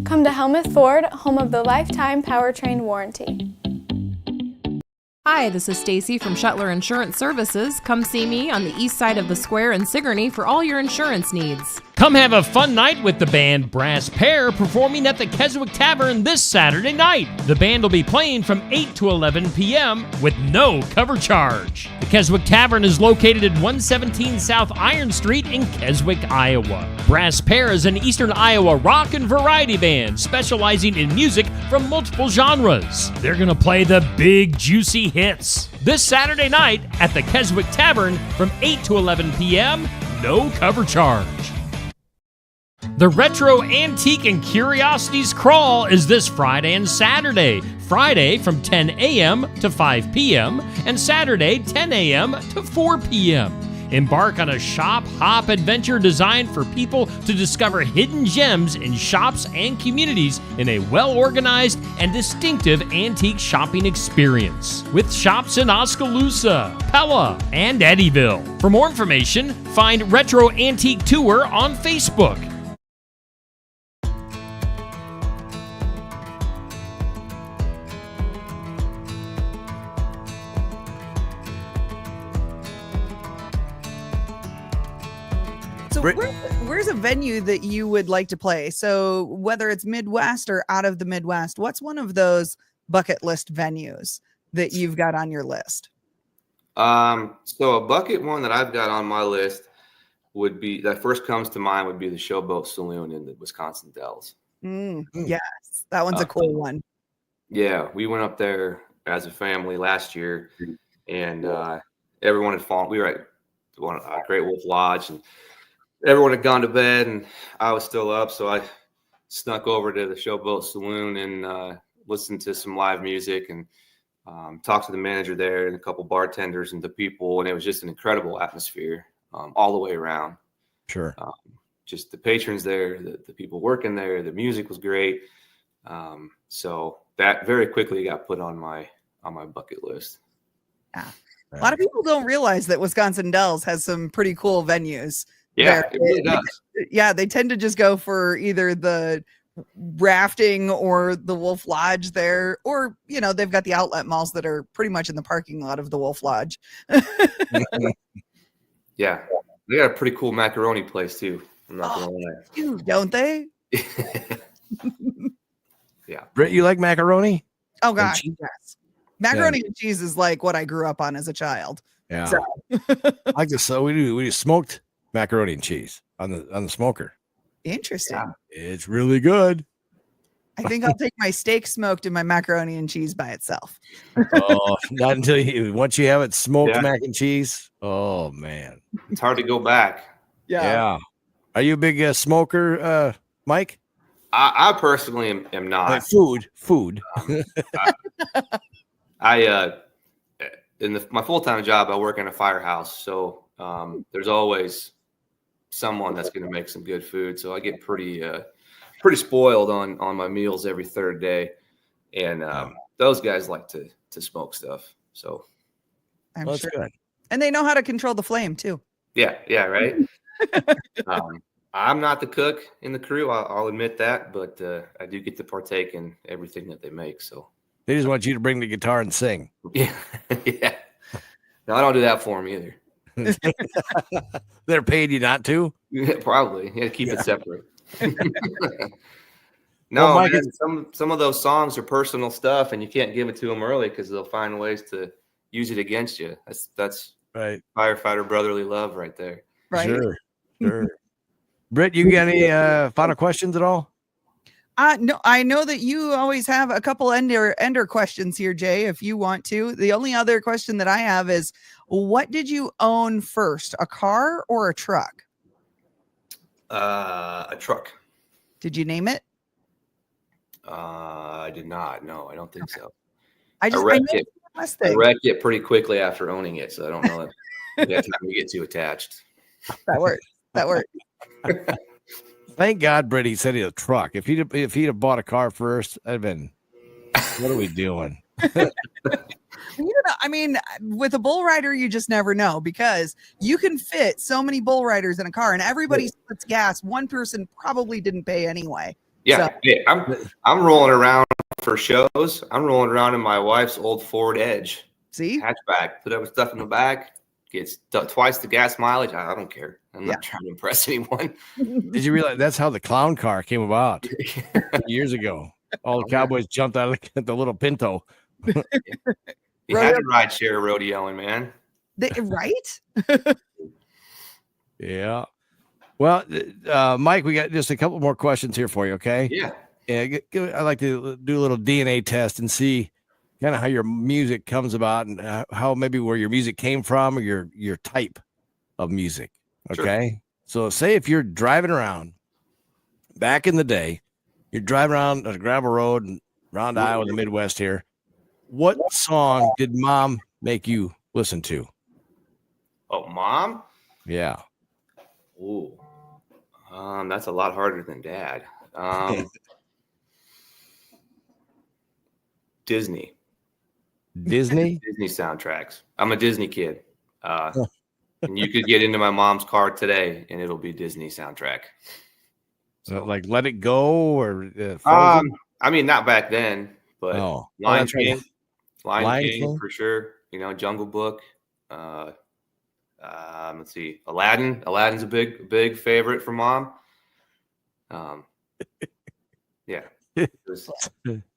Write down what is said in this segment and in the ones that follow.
Come to Helmuth Ford, home of the lifetime powertrain warranty. Hi, this is Stacy from Shuttler Insurance Services. Come see me on the east side of the square in Sigourney for all your insurance needs. Come have a fun night with the band Brass Pair performing at the Keswick Tavern this Saturday night. The band will be playing from 8 to 11 p.m. with no cover charge. The Keswick Tavern is located at 117 South Iron Street in Keswick, Iowa. Brass Pair is an Eastern Iowa rock and variety band specializing in music from multiple genres. They're going to play the big, juicy hits this Saturday night at the Keswick Tavern from 8 to 11 p.m. No cover charge. The Retro Antique and Curiosities Crawl is this Friday and Saturday. Friday from 10 a.m. to 5 p.m. and Saturday 10 a.m. to 4 p.m. Embark on a shop-hop adventure designed for people to discover hidden gems in shops and communities in a well-organized and distinctive antique shopping experience. With shops in Oskaloosa, Pella, and Eddyville. For more information, find Retro Antique Tour on Facebook. So where's a venue that you would like to play? So whether it's Midwest or out of the Midwest, what's one of those bucket list venues that you've got on your list? So a bucket one that I've got on my list would be, that first comes to mind, would be the Showboat Saloon in the Wisconsin Dells. Yes, that one's a cool one. Yeah, we went up there as a family last year, and everyone had fallen. We were at Great Wolf Lodge, and everyone had gone to bed, and I was still up, so I snuck over to the Showboat Saloon and listened to some live music and talked to the manager there and a couple bartenders and the people, and it was just an incredible atmosphere all the way around. Sure. Just the patrons there, the people working there, the music was great. So that very quickly got put on my bucket list. Yeah. A lot of people don't realize that Wisconsin Dells has some pretty cool venues. Yeah, it really does. Yeah, they tend to just go for either the rafting or the Wolf Lodge there, or they've got the outlet malls that are pretty much in the parking lot of the Wolf Lodge. Yeah, they got a pretty cool macaroni place too. I'm not gonna lie. Dude, don't they? Yeah. Britt, you like macaroni? Oh gosh, yes. Macaroni and cheese is like what I grew up on as a child. Yeah. So. I like this. So we do smoked macaroni and cheese on the smoker. Interesting. Yeah. It's really good. I think I'll take my steak smoked and my macaroni and cheese by itself. Oh, not until once you have it smoked mac and cheese. Oh man, it's hard to go back. Yeah. Are you a big smoker, Mike? I personally am not. Like food. In my full-time job, I work in a firehouse, so there's always someone that's going to make some good food. So I get pretty spoiled on my meals every third day, and those guys like to smoke stuff. So I'm sure, good. And they know how to control the flame too. Yeah, right. I'm not the cook in the crew. I'll admit that, but I do get to partake in everything that they make. So. They just want you to bring the guitar and sing. Yeah. Yeah. No, I don't do that for them either. They're paying you not to? Yeah, probably. You got to keep it separate. No, well, man, some of those songs are personal stuff, and you can't give it to them early because they'll find ways to use it against you. That's right. Firefighter brotherly love right there. Right. Sure. Britt, you got any final questions at all? No, I know that you always have a couple ender questions here, Jay, if you want to. The only other question that I have is, what did you own first, a car or a truck? A truck. Did you name it? I did not. No, I don't think so. I wrecked it pretty quickly after owning it, so I don't know if time to get too attached. That worked. Thank God, Britt, he said he had a truck. If he'd have bought a car first, I'd have been, what are we doing? I mean, with a bull rider, you just never know, because you can fit so many bull riders in a car and everybody splits gas. One person probably didn't pay anyway. Yeah, yeah, I'm rolling around for shows. I'm rolling around in my wife's old Ford Edge See? hatchback. Put up stuff in the back. Gets twice the gas mileage. I don't care. I'm Yeah. not trying to impress anyone. Did you realize that's how the clown car came about years ago? All the cowboys jumped out of the little Pinto. You had to ride share rodeoing, man. Right? Yeah. Well, Mike, we got just a couple more questions here for you. Okay. Yeah. Yeah. I'd like to do a little DNA test and see kind of how your music comes about and how maybe where your music came from or your type of music. Okay. Sure. So say if you're driving around back in the day, you're driving around a gravel road and around Iowa, the Midwest here. What song did mom make you listen to? Oh, mom? Yeah. Ooh. That's a lot harder than dad. Disney soundtracks. I'm a Disney kid. And you could get into my mom's car today and it'll be Disney soundtrack. So, like Let It Go or I mean, not back then, but Lion King for sure. You know, Jungle Book. Let's see, Aladdin. Aladdin's a big favorite for mom. Yeah.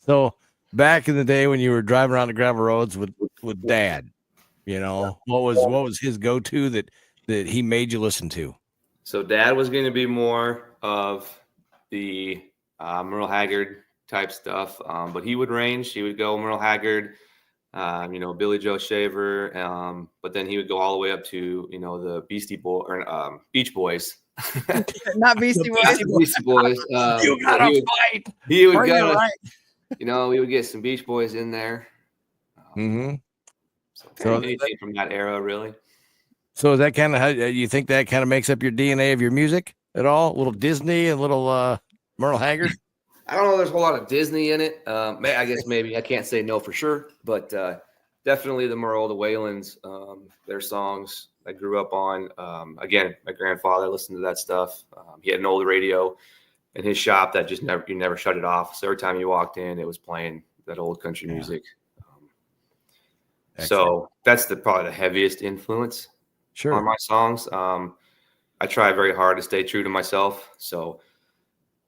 So back in the day when you were driving around the gravel roads with dad, you know, what was his go-to that he made you listen to? So dad was going to be more of the Merle Haggard type stuff, but he would range. He would go Merle Haggard, you know, Billy Joe Shaver, but then he would go all the way up to, you know, the Beach Boys. Not Beastie Boys. Beastie Boys. You gotta fight. He would go. Right. You know, we would get some Beach Boys in there. So anything from that era, really. So is that kind of how you think that kind of makes up your DNA of your music at all? A little Disney and a little Merle Haggard? I don't know. There's a whole lot of Disney in it. I guess maybe I can't say no for sure, but definitely the Merle, the Whalens, their songs I grew up on. Again, my grandfather listened to that stuff. He had an old radio in his shop that just you never shut it off. So every time you walked in, it was playing that old country music. So that's probably the heaviest influence on my songs. I try very hard to stay true to myself. So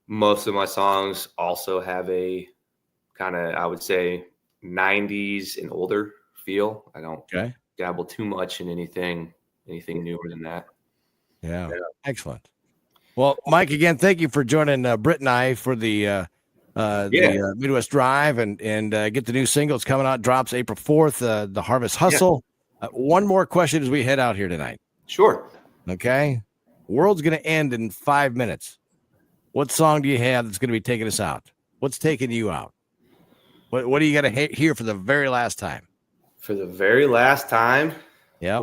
most of my songs also have a kind of, I would say, 90s and older feel. I don't dabble too much in anything newer than that. Yeah. Excellent. Well, Mike, again, thank you for joining Britt and I for the Midwest Drive and get the new single. It's coming out, drops April 4th, the Harvest Hustle. Yeah. One more question as we head out here tonight. Sure. Okay. World's going to end in 5 minutes. What song do you have that's going to be taking us out? What's taking you out? What do you got to hear for the very last time? For the very last time? Yeah.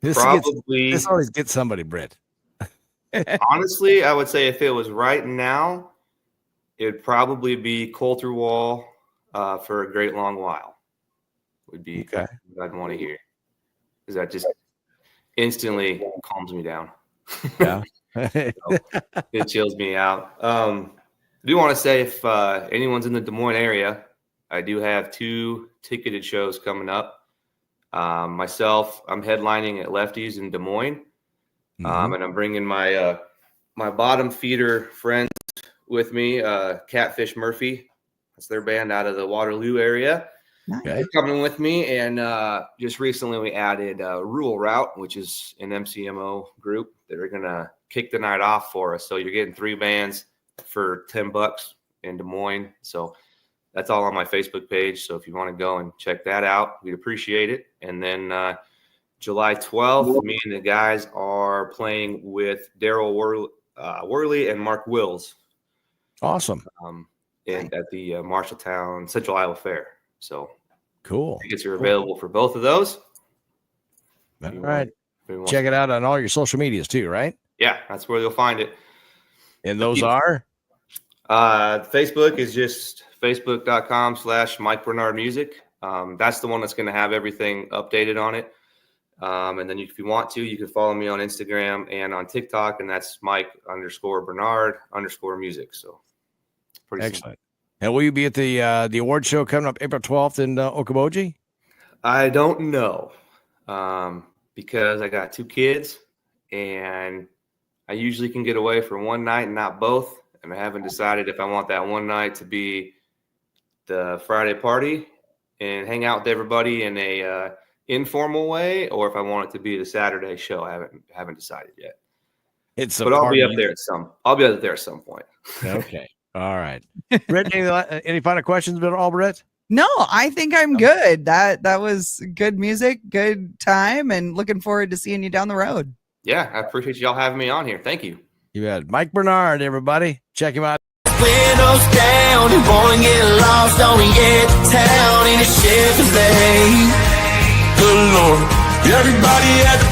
This always gets somebody, Britt. Honestly, I would say if it was right now, it'd probably be Colter Wall for A Great Long While. Would be what I'd want to hear. Because that just instantly calms me down. Yeah. It chills me out. I do want to say if anyone's in the Des Moines area, I do have 2 ticketed shows coming up. Myself, I'm headlining at Lefties in Des Moines. And I'm bringing my my bottom feeder friends with me, Catfish Murphy. That's their band out of the Waterloo area. They're coming with me. And just recently we added Rural Route, which is an MCMO group that are going to kick the night off for us. So you're getting 3 bands for $10 in Des Moines. So that's all on my Facebook page. So if you want to go and check that out, we'd appreciate it. And then July 12th, me and the guys are playing with Daryl Worley and Mark Wills. Awesome. At the Marshalltown Central Iowa Fair. So cool. Tickets are available for both of those. All right. Check it out on all your social medias too, right? Yeah, that's where you'll find it. And those are? Facebook is just facebook.com/Mike Bernard Music. That's the one that's going to have everything updated on it. And then if you want to, you can follow me on Instagram and on TikTok, and that's Mike_Bernard_music. So pretty excellent. And will you be at the award show coming up April 12th in Okoboji? I don't know, because I got 2 kids, and I usually can get away for one night and not both. And I haven't decided if I want that one night to be the Friday party and hang out with everybody in a informal way, or if I want it to be the Saturday show. I haven't decided yet. But I'll be up there at some point. Okay. All right. Britt, any final questions about all, Britt? No, I think I'm good. That was good music, good time, and looking forward to seeing you down the road. Yeah, I appreciate y'all having me on here. Thank you. You had Mike Bernard, everybody. Check him out. Windows down, you wanna get lost on the edge of town in a Chevrolet. Good Lord, everybody at the